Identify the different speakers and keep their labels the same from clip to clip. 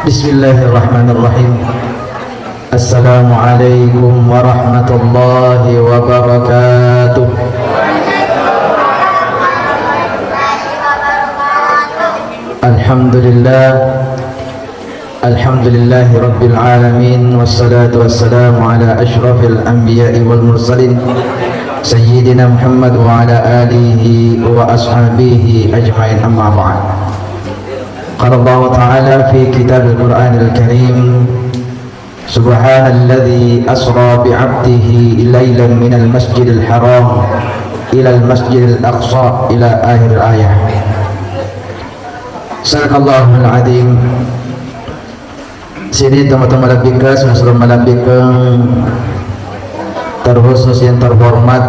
Speaker 1: Bismillahirrahmanirrahim. Assalamualaikum warahmatullahi wabarakatuh. Alhamdulillah, alhamdulillahi rabbil alamin, wassalatu wassalamu ala ashrafil anbiya'i wal mursalin sayyidina Muhammad wa ala alihi wa ashabihi ajma'in, amma ba'd. Qala Allah Ta'ala fi kitab al-Quran al-Karim, Subhanalladzi asra bi'abdihi laylan minal masjidil haram ilal masjidil aqsa ila akhir ayah. Sadaqallahul azim. Sini teman-teman labika, saudara malabika terkhusus yang terhormat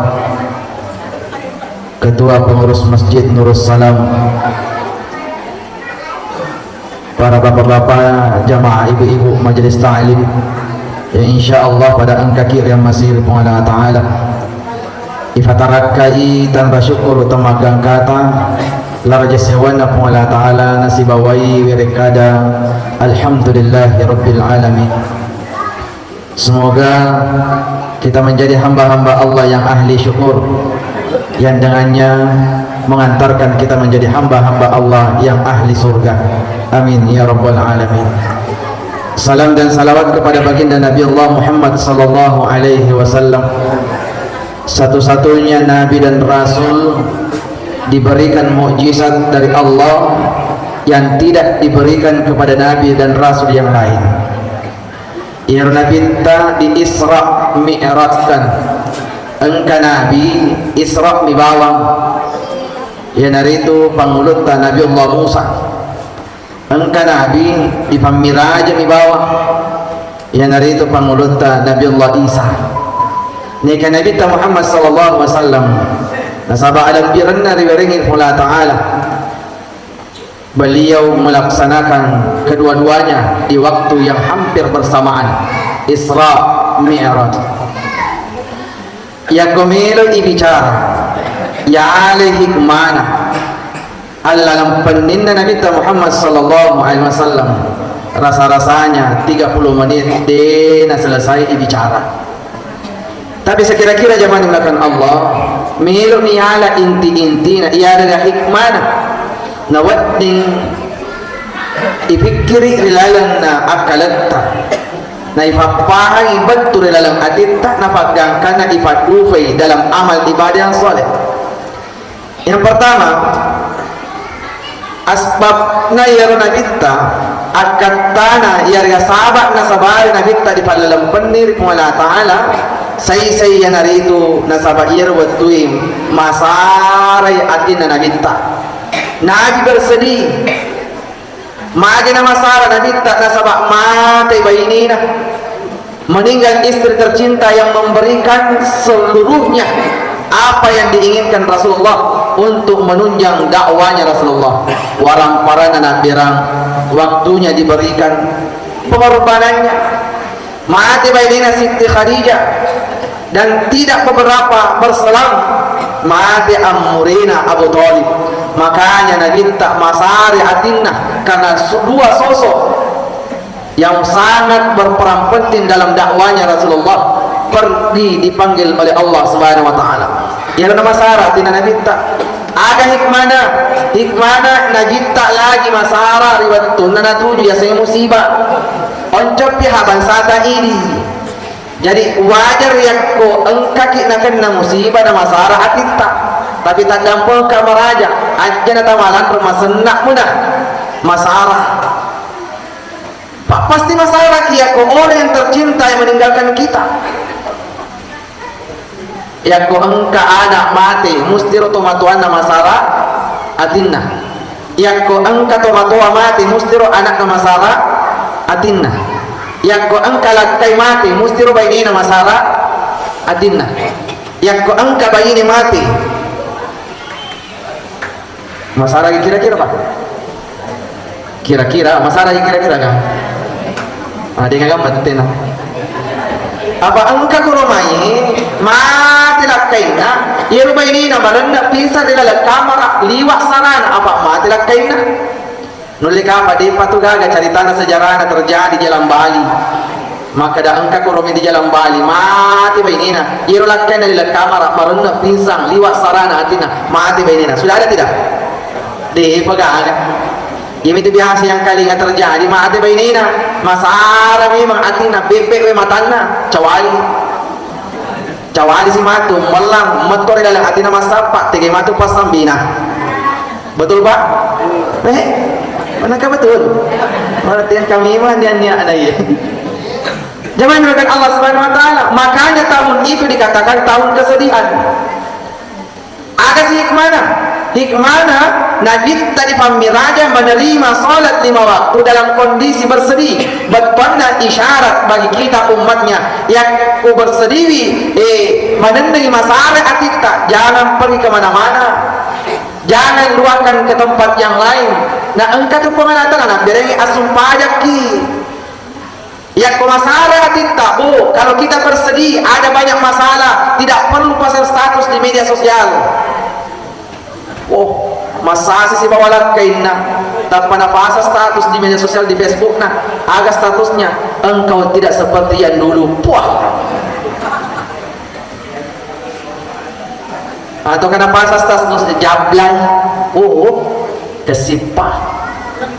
Speaker 1: Ketua Pengurus Masjid Nurus Salam, para bapak-bapak, jamaah, ibu-ibu majelis ta'lim yang insyaallah pada angkakir yang masih Allah Ta'ala ifatarakai tanpa syukur temagang kata laraja sewana Allah Ta'ala nasibawai wirekada alhamdulillahi rabbil alamin. Semoga kita menjadi hamba-hamba Allah yang ahli syukur, yang dengannya mengantarkan kita menjadi hamba-hamba Allah yang ahli surga. Amin ya rabbal alamin. Salam dan salawat kepada baginda Nabi Allah Muhammad sallallahu alaihi wasallam, satu-satunya nabi dan rasul diberikan mukjizat dari Allah yang tidak diberikan kepada nabi dan rasul yang lain. Ia nabinta di Isra Mi'rajkan, engka nabi Isra mi bawang ya naritu pangulutta Nabi Allah Musa, engka nabi di pamiraja mi bawah ya naritu pangulutta Nabi Allah Isa. Nika Nabi Muhammad sallallahu alaihi wasallam nasaba alam biranna riweringi Allah Ta'ala, beliau melaksanakan kedua-duanya di waktu yang hampir bersamaan, Isra Mi'raj. Ya komelo ibicara ya alaihi hikmana Allah lampanninna Nabi Muhammad sallallahu alaihi wasallam, rasa-rasanya 30 menit dena selesai ibicara. Tapi sekira-kira zaman dimulakan Allah melo ni ala inti-intina ia ada hikmana nawadding ipikiri rilalan na akalatta na ipapahangi betul dalam atitta na pagangkan na ipadufay dalam amal ibadah yang soleh. Yang pertama, asbab na yaro na kita akatana yarga sabak na sabari na kita di palalampanir kung Allah Ta'ala say yan narito na sabayar watuim masaray atin na kita nagi bersedi magi na masara na kita na sabak matay bayinina, meninggal istri tercinta yang memberikan seluruhnya apa yang diinginkan Rasulullah untuk menunjang dakwanya Rasulullah. Warang para nanabirang waktunya diberikan pengorbanannya, mati bainina Siti Khadijah, dan tidak beberapa berselang mati Amurina Abu Thalib. Makanya Nabi tak masari atinna karena dua sosok yang sangat berperan penting dalam dakwanya Rasulullah pergi dipanggil oleh Allah Subhanahu wa Ta'ala. Yang nama Sarah tina Nabi tak ada hikmana najita lagi masara riwatun na tuju ya saya musibah oncop ya haban sata ini. Jadi wajar yang ko engkaki na kena musibah na masara atita, tapi tak dampol ka maraja aja na tamalan rumah senak mudah masara. Pasti masalah kia ko orang yang tercinta yang meninggalkan kita. Ya ko engka anak mati musti rotomatuan na masara atinna. Ya ko engka tomatua mati musti ro anak na masara atinna. Ya ko engka lakai mati musti ro bayi na masara atinna. Ya ko engka bayi ni mati masara kira-kira pak? Kira-kira masara kira-kira kan? Ada yang gambatin apa engka kurumai mati lakaina iya rumah ini na maranda pisah di dalam kamar liwak sarana apa mati lakaina Nulika pada patugaga cerita sejarah terjadi di Jalan Bali. Maka dah angka koromi di Jalan Bali mati bainina. Iro lakkan dari kamar marunna pinsang liwat sarana atina mati bainina. Sudah ada tidak? Di pagaga. Ini itu biasa yang kali yang terjadi mati bainina. Masara memang atina bebek we matana cawali. Cawali si matu melang motor dalam atina masapa tiga matu pas sambina. Betul Pak? Manakah betul? Perhatian kami mah dia ada ya. Jangan melakukan Allah Subhanahu wa taala. Makanya tahun itu dikatakan tahun kesedihan. Ada sih hikmahnya. Hikmahnya Nabi tadi pamiraja menerima salat 5 waktu dalam kondisi bersedih. Betulnya isyarat bagi kita umatnya yang bersedih menendengi masalah kita. Jangan pergi kemana-mana. Jangan luahkan ke tempat yang lain. Nah engkau tu pengalaman anak berengi asum pajak ki. Yang masalah kita, kalau kita bersedih, ada banyak masalah, tidak perlu pasang status di media sosial. Masa si bawalah kainna, tanpa pasang status di media sosial di Facebook, agak statusnya engkau tidak seperti yang dulu. Atau karena pasang status jablay, kesipah.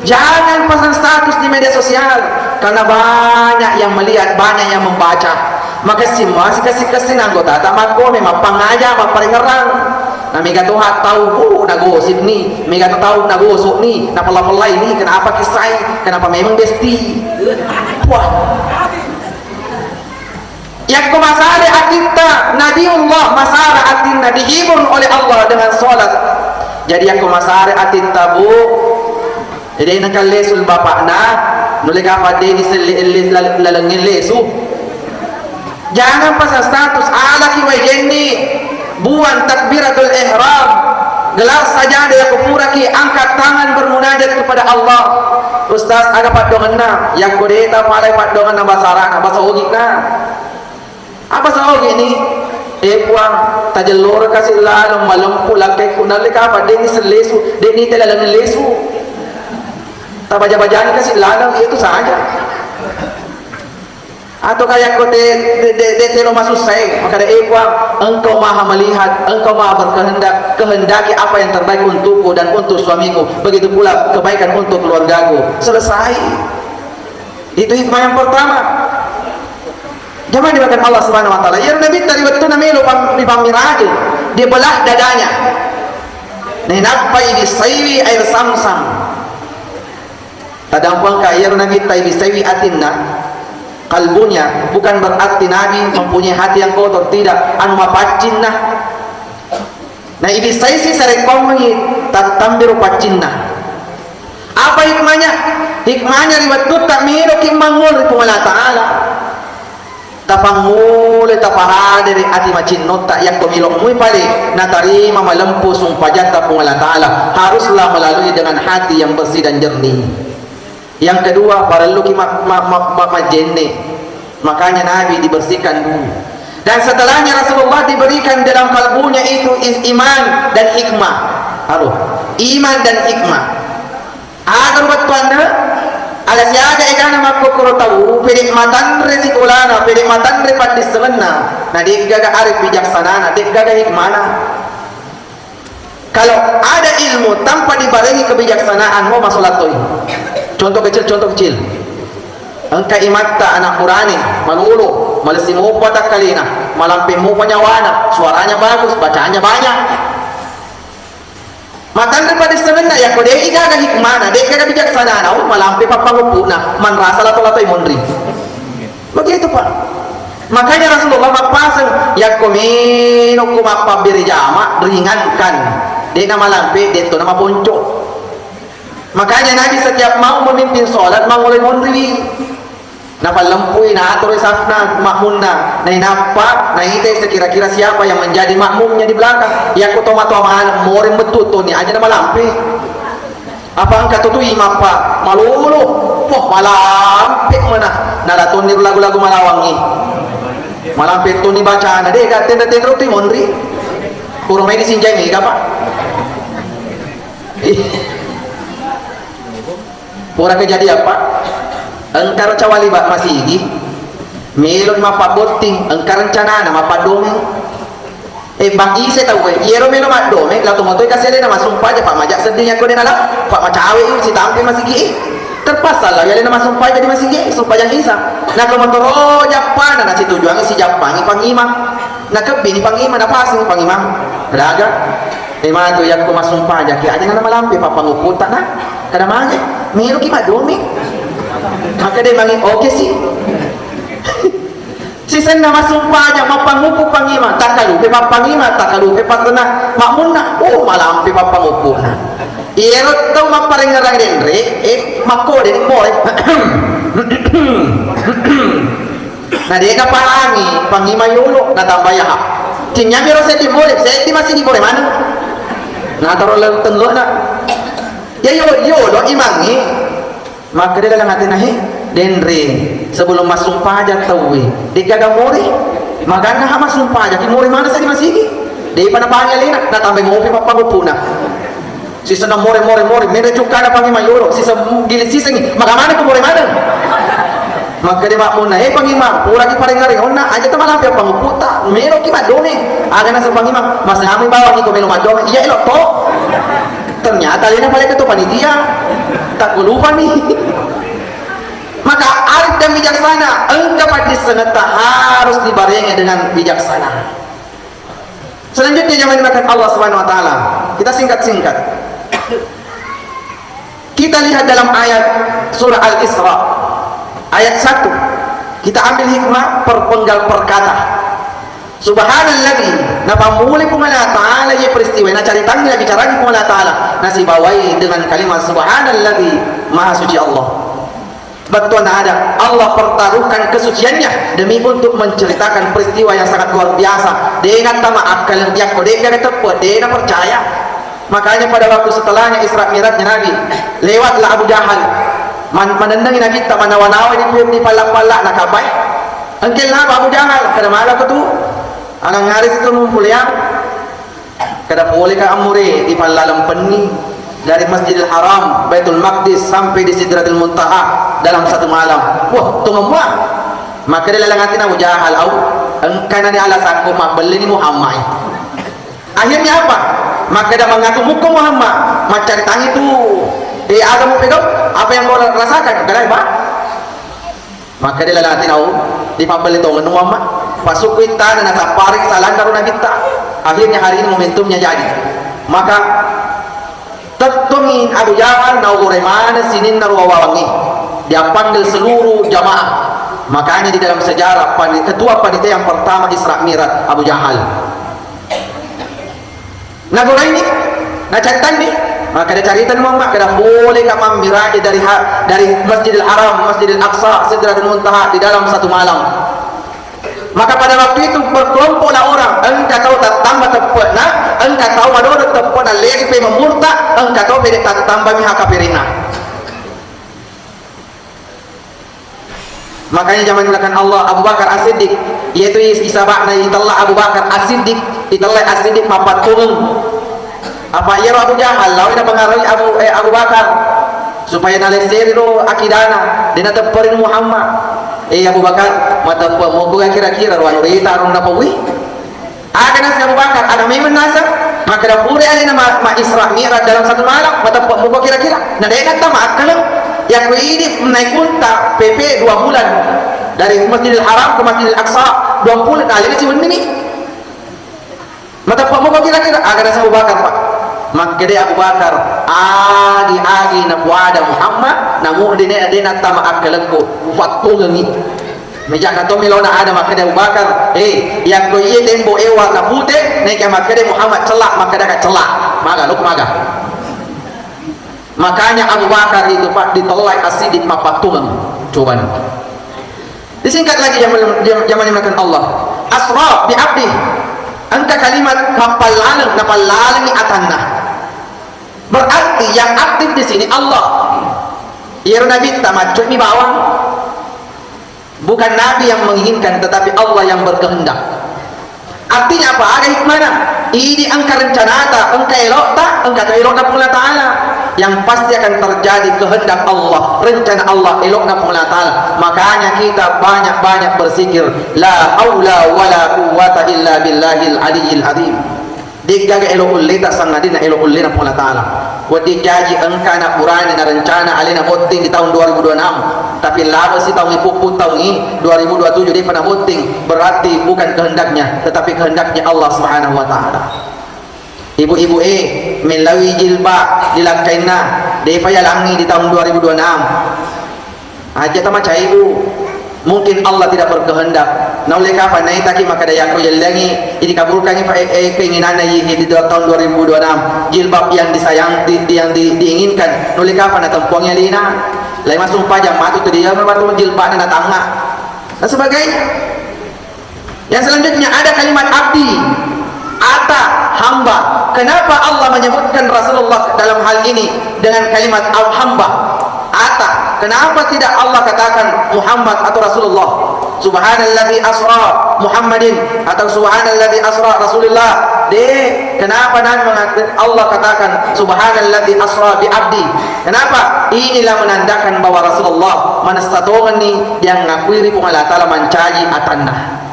Speaker 1: Jangan pasang status di media sosial karena banyak yang melihat, banyak yang membaca. Maka semua kasih anggota tak mako memang pangaja paling ngerang. Nah mega tuh tahu nagosip nih, mega tahu nagosok nih, napala-palai nih, kenapa kisah, kenapa memang besti. Yang kemasari kita Nabiullah masara atinna dihibur oleh Allah dengan solat. Jadi yang kemasari atinta jadi nak lesul bapak nulika pada di lalangin lesu. Jangan pasang status ala kiwai jenni buan takbiratul ihram gelar saja dia kupura ki angkat tangan bermunajat kepada Allah. Ustaz ada padongan yang kodeta palai padongan basara bahasa ogi apa saogi ni puang tajalur kasih lalang malam pulang kay kunalika pada ni selesu deni telalangin lesu. Tak baca-bacaan kasih ladang itu saja. Atau kayak kau telo masuk saya maka engkau maha melihat, engkau maha berkehendak, kehendaki apa yang terbaik untukku dan untuk suamiku, begitu pula kebaikan untuk keluargaku. Selesai. Itu hikmah yang pertama. Jangan dimakan Allah Subhanahu wa taala. Ya Nabi tadi waktu namelo pamiraje, dia belah dadanya. Nenapai disaiwi air samsam. Tadampang kaya Nabi ta'i bisawi atinna kalbunya bukan berarti Nabi mempunyai hati yang kotor, tidak, anu mapacinna. Nah ibisai si sarekomengi tatambiru pacinna. Apa hikmahnya? Hikmahnya riwayat tak miro kimangul ribu Allah Ta'ala tapangule tapahade dari ati macinot tak yang pemilok mui pale natarima malempu sumpah jatah pun Allah Ta'ala haruslah melalui dengan hati yang bersih dan jernih. Yang kedua, perlu majenne. Makanya Nabi dibersihkan dulu. Dan setelahnya Rasulullah diberikan dalam kalbunya itu iman dan hikmah. Iman dan hikmah. Agar betuanda ala siaga ikana makukuro tahu pedikmatan resikulana, pedikmatan repandisena. Nah dia gaga arif bijaksana, dia gaga hikmana. Kalau ada ilmu tanpa dibarengi kebijaksanaan mau masalah contoh kecil engka imatta anak Qurani malulu malasimu patak kalina malampimu penyawana suaranya bagus bacaannya banyak matan daripada sebenarnya ya kode igaga hikmana dek gaga bijaksanaan malampi papangupuna man rasa lato-latoi mondri begitu Pak. Makanya Rasulullah mapasang yakumino kumapabiri jama ringankan dia nama lampe dia tu nama puncuk. Makanya Nabi setiap mau memimpin solat mau mulai mondri napa lempui na atur safna makmunna na inapa na ite sekira-kira siapa yang menjadi makmumnya di belakang ya kutomato mahal morim betutu ni aja nama lampe apa angkat tu imapa malulu malampe mana naratun ni lagu-lagu malawangi malampe tu ni bacaan deh katen tu mondri kurang main disinjai ni apa pura kejadian apa engkar cawali bak masigi melon mapaboting engkar rencana nama padome bang ise tahu yero melo madome la tomoto kasele nama sumpah aja pak majak sedihnya ko denala pak macawe si tampi masigi terpasal lah yale nama sumpah jadi masigi sumpah yang isa na komotoro Japan na si tujuan si Jepang pangima na kebini pangima na pasing pangima daga mana tu yang ko masumpah aja kaya aja na malampi papanguputa na kada mange miro ki madome maka dia mangi oke sih sisen na masumpah aja mapangupu pangima takalupe papangima takalupe patna makmuna malampi papangupu na iyero tau maparengarang denre makode ni boy na dia kapahangi pangima yolo na tambaya ha tinya miro seti masih di boleh mana na taro lang tenlo na ya yolo imangi maka dia dalam hati nahi denre sebelum masumpah aja tahu dia gamori maka na masumpah aja kimori mana sih masih dia pada panggil lina na tambah ngopi papagupuna sisa na more mere cuka na pangima yolo sisa gili sisa ni maka mana ko more mana maka dia makmuna pangima pura ki parengari onna aja ta malampi panguputa mero ki madone aga na sa pangima mas nami bawa ni ko melo madone iya ilo to ternyata lina balik itu panitia tak lupa nih maka arif dan bijaksana engkau pada seneta harus dibarengi dengan bijaksana. Selanjutnya yang dimakan Allah Subhanahu Wa Taala kita singkat kita lihat dalam ayat surah Al-Isra ayat 1 kita ambil hikmah perpenggal perkata Subhanalladzi napamuli pun Allah Ta'ala ye peristiwa na caritangi na bicaranya pun Allah Ta'ala nasi bawai dengan kalimat Subhanalladzi maha suci Allah betul ada Allah pertaruhkan kesuciannya demi untuk menceritakan peristiwa yang sangat luar biasa dengan tamak akal yang dia kode dia tepat dia percaya makanya pada waktu setelahnya Isra Mi'rajnya Nabi lewatlah Abu Jahal menendangi Nabi tak manawa-nawa di palak-palak nak kabai engkel lah Abu Jahal kada malah tu alang ngaris itu mulia kada boleh ka amure di palalam penni dari Masjidil Haram Baitul Maqdis sampai di Sidratul Muntaha dalam satu malam wah tunggu muah maka dia lalang hati Abu Jahal au engkana ni alasan ko mabeli ni Muhammad akhirnya apa maka dia mengaku muka Muhammad macari tangi tu agama pegang apa yang kau rasakan kada ba maka dia lalang hati au di pabeli tu Muhammad pasuk kita dan sapari kesalahan karena kita akhirnya hari ini momentumnya jadi maka tetungin Abu Jahal naugure mana sinin naruawangi dia panggil seluruh jamaah makanya di dalam sejarah ketua panitia yang pertama Isra Mi'raj Abu Jahal nagura ini na caritan ni maka dia caritan Muhammad kada boleh ka mamiraj dari Masjidil Haram Masjidil Aqsa Sidratul Muntaha di dalam satu malam maka pada waktu itu berkelompoklah orang engkau tahu tambah tepat nah engkau tahu madorot tepat nah lagi pe memurta engkau tahu beda tambah miha kafirina makanya zaman mulakan Allah Abu Bakar As-Siddiq yaitu isabakna itulah Abu Bakar As-Siddiq itulah As-Siddiq mapat turun apa ia Abu Jahal lawan mengaruhi Abu Bakar supaya nalesero akidana dina teperin Muhammad Abu Bakar mata mau kira-kira ruang rita rong napawi ada nasi Abu Bakar ada memang nasa maka dah pura ada nama Isra Mi'raj dalam satu malam mata mau kira-kira nah dia kata makal yang ini naik unta PP 2 bulan dari Masjidil Haram ke Masjidil Aqsa 2 bulan kali ini sih ini mata mau kira-kira ada nasi Abu Bakar pak maka dia Abu Bakar agi na buada Muhammad namu dina tama akalku waktu ngi meja kato milona ada maka dia Abu Bakar yang ko iye tembo ewa na pute nek maka dia Muhammad celak maka dia celak maga makanya Abu Bakar itu pak ditolak As-Siddiq papatungan coba disingkat lagi zaman makan Allah asra bi abdi angka kalimat napalalang atanna berarti yang aktif di sini Allah ya Nabi tamat mi bawang bukan Nabi yang menginginkan tetapi Allah yang berkehendak artinya apa ada hikmahnya ini angka rencanata angka elok tak angka elok na pula ta'ala yang pasti akan terjadi kehendak Allah, rencana Allah, elokna pengelola ta'ala. Makanya kita banyak-banyak berzikir la haula wala quwwata illa billahil aliyyil azim. Digaga elok ulita sangadina elok ulina pengelola ta'ala. Wadi gaji engka na urani na rencana alina voting di tahun 2026, tapi lama si tahun ipuput tahun ini 2027 dia pernah voting, berarti bukan kehendaknya tetapi kehendaknya Allah Subhanahu wa taala. Ibu-ibu melawi jilbab dilangkaina dia payalangi di tahun 2026 aja tama cai ibu. Mungkin Allah tidak berkehendak. Nah oleh kapan naik taki maka daya aku jalangi ini kabulkan keinginan di tahun 2026 jilbab yang disayang yang diinginkan. Oleh kapan datang puangnya lina lain masuk pajang matu tu dia membantu jilbab dan tangga dan sebagainya. Yang selanjutnya ada kalimat abdi, ata, hamba. Kenapa Allah menyebutkan Rasulullah dalam hal ini dengan kalimat hamba, ata? Kenapa tidak Allah katakan Muhammad atau Rasulullah? Subhanalladzi asra Muhammadin atau subhanalladzi asra Rasulullah. Kenapa Allah katakan subhanalladzi asra bi abdi? Kenapa? Inilah menandakan bahwa Rasulullah manastatongan ni yang ngakui pun Allah Ta'ala mencari atanah.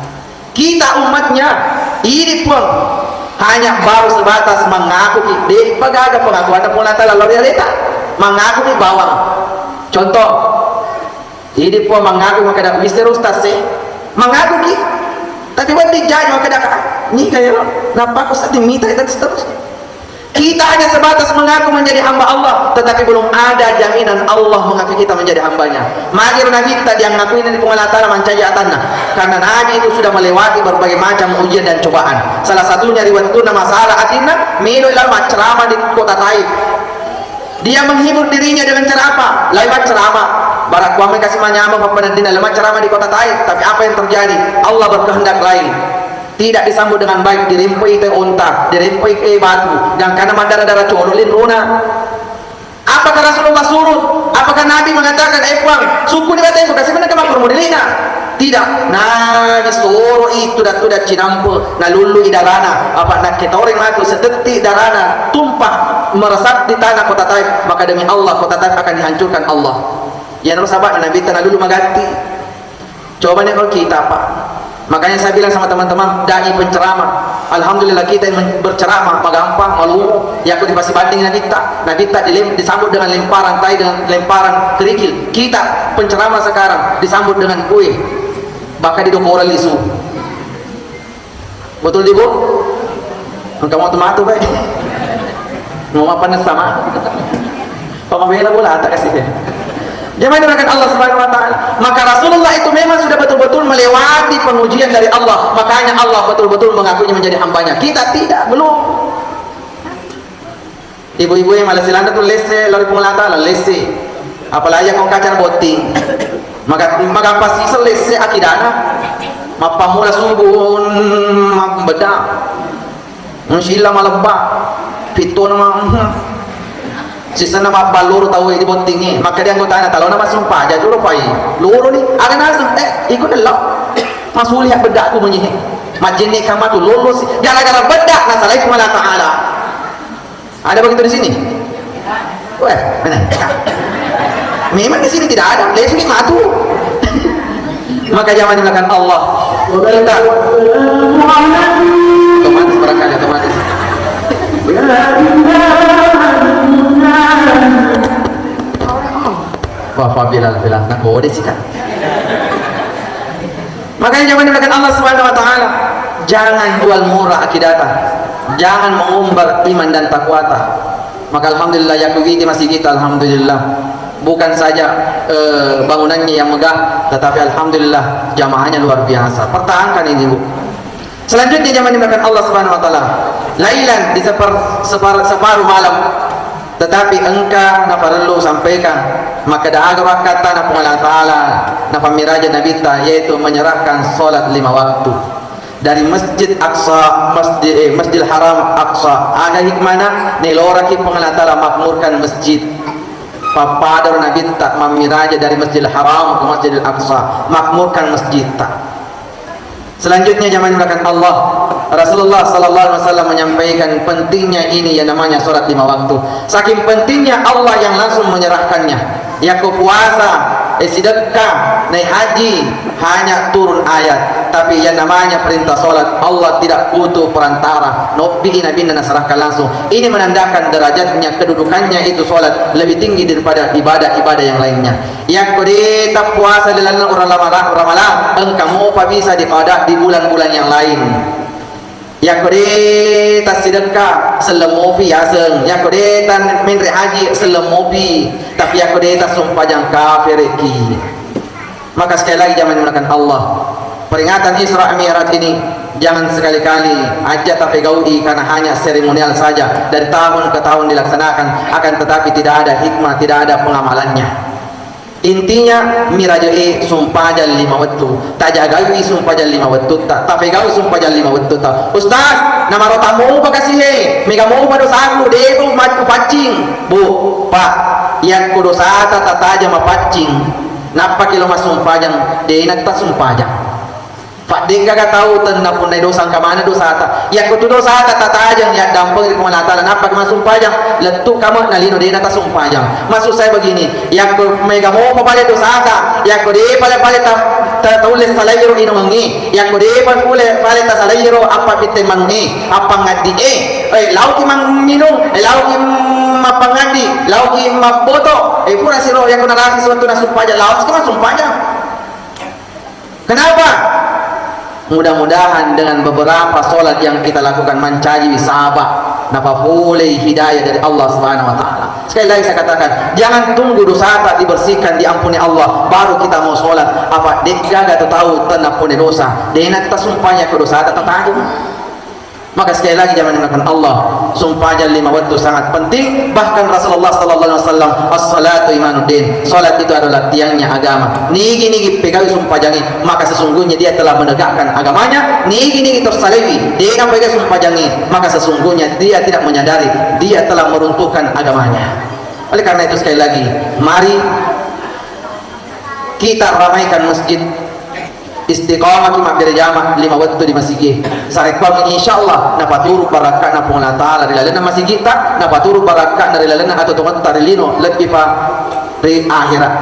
Speaker 1: Kita umatnya ini pun hanya baru sebatas mengaku di pagaga pengakuan Allah Ta'ala luar biasa, mengaku di bawah. Contoh, ini pun mengaku maka dah Mister Ustaz mengaku ki, tapi buat dijajah maka dah ni kaya nampak Ustaz diminta dan seterusnya. Kita hanya sebatas mengaku menjadi hamba Allah, tetapi belum ada jaminan Allah mengaku kita menjadi hambanya. Magir Nabi tadi yang ngaku ini di pengelatana mencari atanah, karena Nabi itu sudah melewati berbagai macam ujian dan cobaan. Salah satunya riwayat masalah atina milo ilal ceramah di kota Taif. Dia menghibur dirinya dengan cara apa? Lewat ceramah. Barak kami kasih menyamar pepenantina lewat ceramah di kota Taif. Tapi apa yang terjadi? Allah berkehendak lain. Tidak disambut dengan baik, dirimpui ke unta, dirimpui ke batu, dan karena mandara-dara cololin runa. Apakah Rasulullah suruh? Apakah Nabi mengatakan, puang, suku di batengku, kasih mana kemakmur modelina? Tidak. Nabi suruh itu dah cinampu, na lulu idarana, apa nak ketoring matu sedetik darana tumpah meresap di tanah kota Taif, maka demi Allah kota Taif akan dihancurkan Allah. Ya sahabat Nabi tanah dulu mengganti. Coba nih kalau kita Pak. Makanya saya bilang sama teman-teman dai penceramah, alhamdulillah kita yang berceramah gampang malu ya aku dipasti banding Nabi tak disambut dengan lemparan tai, dengan lemparan kerikil. Kita penceramah sekarang disambut dengan kue bahkan didokor lisu. Betul di Bu? Engkau mau tomatu baik mau apa sama pemabela bola tak kasih jangan menggunakan Allah Subhanahu wa taala. Maka Rasulullah itu memang sudah betul-betul melewati pengujian dari Allah. Makanya Allah betul-betul mengakuinya menjadi hambanya. Kita tidak, belum. Ibu-ibu yang malah silanda tu lese lari pengelata lah lese. Apalagi kau kacar boting. Maka pasti selese akidana. Mapamula subun beda. Sila malebak. Pito nama sisa nama balur tahu di bontingnya, maka dia anggota anak kalau nama sumpah aja dulu pai luru ni ada nasib ikut elok masuk lihat bedak aku menyihi majin ni kamu tu lulus gara-gara bedak nasalai Allah Ta'ala. Ada begitu di sini? Wah benar memang di sini tidak ada lesu ni matu. Maka jangan dilakukan Allah kita otomatis barangkali otomatis Bapak bilang nak boleh sih kan. Makanya jangan dilakukan Allah Subhanahu wa taala. Jangan jual murah akidata. Jangan mengumbar iman dan takwata. Maka alhamdulillah ya kita masih kita alhamdulillah. Bukan saja bangunannya yang megah, tetapi alhamdulillah jamaahnya luar biasa. Pertahankan ini Bu. Selanjutnya jangan dilakukan Allah Subhanahu wa taala. Lailan di separuh malam. Tetapi engkau na perlu sampaikan maka dahaga kata na Allah Ta'ala na pamiraja Nabi ta yaitu menyerahkan salat 5 waktu dari Masjid Aqsa Masjidil Haram Aqsa. Ada hikmana nilora ki Allah Ta'ala makmurkan masjid papadar Nabi ta mamiraja dari Masjidil Haram ke Masjidil Aqsa makmurkan masjid ta. Selanjutnya jangan menggunakan Allah Rasulullah sallallahu alaihi wasallam menyampaikan pentingnya ini yang namanya salat 5 waktu. Saking pentingnya Allah yang langsung menyerahkannya. Ya puasa, sedekah, naik haji hanya turun ayat, tapi yang namanya perintah salat Allah tidak butuh perantara. Nabi serahkan langsung. Ini menandakan derajatnya, kedudukannya itu salat lebih tinggi daripada ibadah-ibadah yang lainnya. Yang kedua puasa dalam orang ramalan engkau mau bisa diqada di bulan-bulan yang lain. Yang kedua sedekah selemopi aseng. Yang kedua minri haji selemopi. Tapi yang kedua sumpah yang kafir ki. Maka sekali lagi jangan menggunakan Allah. Peringatan Isra Mi'raj ini jangan sekali-kali aja tapi gaudi karena hanya seremonial saja, dari tahun ke tahun dilaksanakan, akan tetapi tidak ada hikmah, tidak ada pengamalannya. Intinya mirajoe sumpah jal 5 waktu, tak jagawi sumpah jal 5 waktu, tak pegawi sumpah jal 5 waktu. Ustaz, nama rotamu apa kasih mega mau pada saku deh tu maju pancing. Bu, Pak, yang kudu saat tata aja mapancing. Napa kilo mas sumpah jang deh nak tak sumpah jang. Pak dia gak tahu tentang pun dosa ke mana dosa ta. Ya kudu dosa ta tajang ya dampeng di kumala taala napa masuk pajang letuk kamu nalino dia nata sumpajang. Maksud saya begini, yang mega mau pabalik dosa ta, yang kudu pale-pale ta tulis salayro inongi, yang kudu pale ta salayro apa pite mangi, apa ngadi lau ki mang minum, lau ki mapangadi, lau ki maboto, pura siro yang kuna lagi suatu na sumpajang, lau sama sumpajang. Kenapa? Mudah-mudahan dengan beberapa solat yang kita lakukan mencaji sahabat napa boleh hidayah dari Allah Subhanahu wa taala. Sekali lagi saya katakan, jangan tunggu dosa tak dibersihkan diampuni Allah baru kita mau solat. Apa dek gaga tahu tenampuni dosa. Dia nak sumpahnya ke dosa tak tahu. Maka sekali lagi jangan menggunakan Allah. Sumpahnya 5 waktu sangat penting. Bahkan Rasulullah sallallahu alaihi wasallam, as-salatu imanuddin. Salat itu adalah tiangnya agama. Nigi pegang sumpah jangi, maka sesungguhnya dia telah menegakkan agamanya. Nigi tersalewi, dia kan pegang sumpah jangi, maka sesungguhnya dia tidak menyadari dia telah meruntuhkan agamanya. Oleh karena itu sekali lagi, mari kita ramaikan masjid. Istiqamah kita berjamaah 5 waktu di masjid. Sarekwa insyaallah napaturu barakah na Panginoon taala di lalana masjid kita, napaturu barakah na lalana atau tumat tarilino lebih pa di akhirat.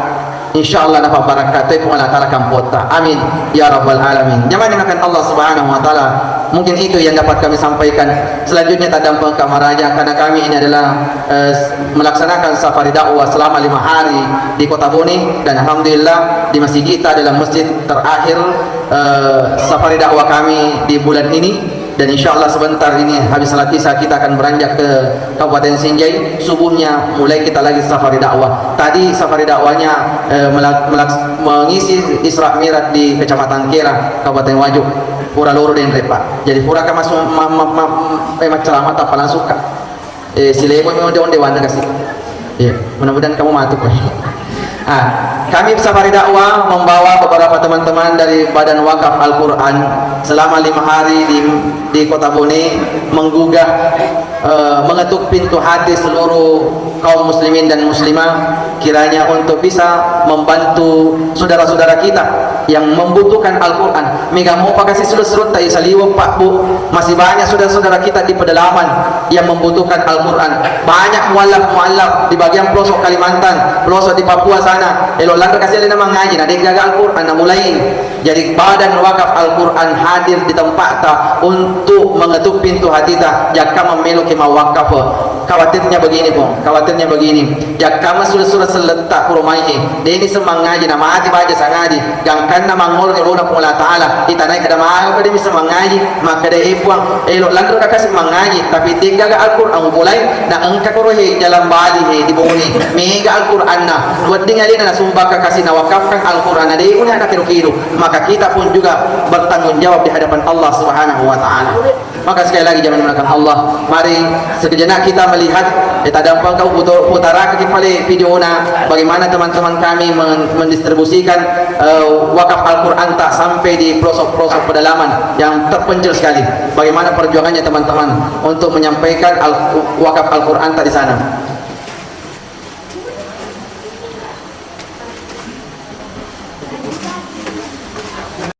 Speaker 1: Insyaallah napa barakah tayo Panginoon taala kampota. Amin ya rabbal alamin. Nyaman dengan Allah Subhanahu wa taala. Mungkin itu yang dapat kami sampaikan. Selanjutnya tadampang Kamaraja, karena kami ini adalah melaksanakan safari dakwah selama 5 hari di Kota Bone, dan alhamdulillah di masjid kita adalah masjid terakhir safari dakwah kami di bulan ini. Dan insyaallah sebentar ini habis salat isya kita akan beranjak ke Kabupaten Sinjai. Subuhnya mulai kita lagi safari dakwah. Tadi safari dakwahnya mengisi Isra Mi'raj di Kecamatan Kera, Kabupaten Wajo, Pura Loro dan Repa. Jadi pura ka masuk ceramah tak palang suka. Silebo mo onde wanda kasih. Mudah-mudahan kamu mati kok. Kami safari dakwah membawa beberapa teman-teman dari Badan Wakaf Al-Quran selama 5 hari di Kota Bone, menggugah mengetuk pintu hati seluruh kaum muslimin dan muslimah, kiranya untuk bisa membantu saudara-saudara kita yang membutuhkan Al-Quran. Mega mau pakasih surut-surut tak isaliwang Pak Bu, masih banyak saudara-saudara kita di pedalaman yang membutuhkan Al-Quran. Banyak mualaf di bagian pelosok Kalimantan, pelosok di Papua sana. Elok kasih ada nama ngaji, ada yang gagal Al-Quran, nah mulai. Jadi Badan Wakaf Al-Quran hadir di tempat ta untuk mengetuk pintu hati ta. Jaka memeluk kema wakaf. Khawatirnya begini pun, khawatirnya begini. Jaka surat-surat seletak kurumaihi. Dia ini semangaji, nama hati baca sangaji. Gangkan nama ngol ke luna pula Taala. Kita naik ke damai, kada bisa mengaji, maka dia ipuang. Elok lantar kasih mengaji, tapi dia gagal Al-Quran mulai. Na engkau kuruhi jalan bali di bumi. Mega Al-Quran na. Buat tinggalin na sumbah kasih na wakafkan Al-Quran. Ada ibu nak kira-kira. Maka kita pun juga bertanggung jawab di hadapan Allah Subhanahu wa taala. Maka sekali lagi jangan menggunakan Allah. Mari sejenak kita melihat kita dampang kau putara ke kepala video na bagaimana teman-teman kami mendistribusikan wakaf Al-Quran tak sampai di pelosok-pelosok pedalaman yang terpencil sekali. Bagaimana perjuangannya teman-teman untuk menyampaikan wakaf Al-Quran tak di sana.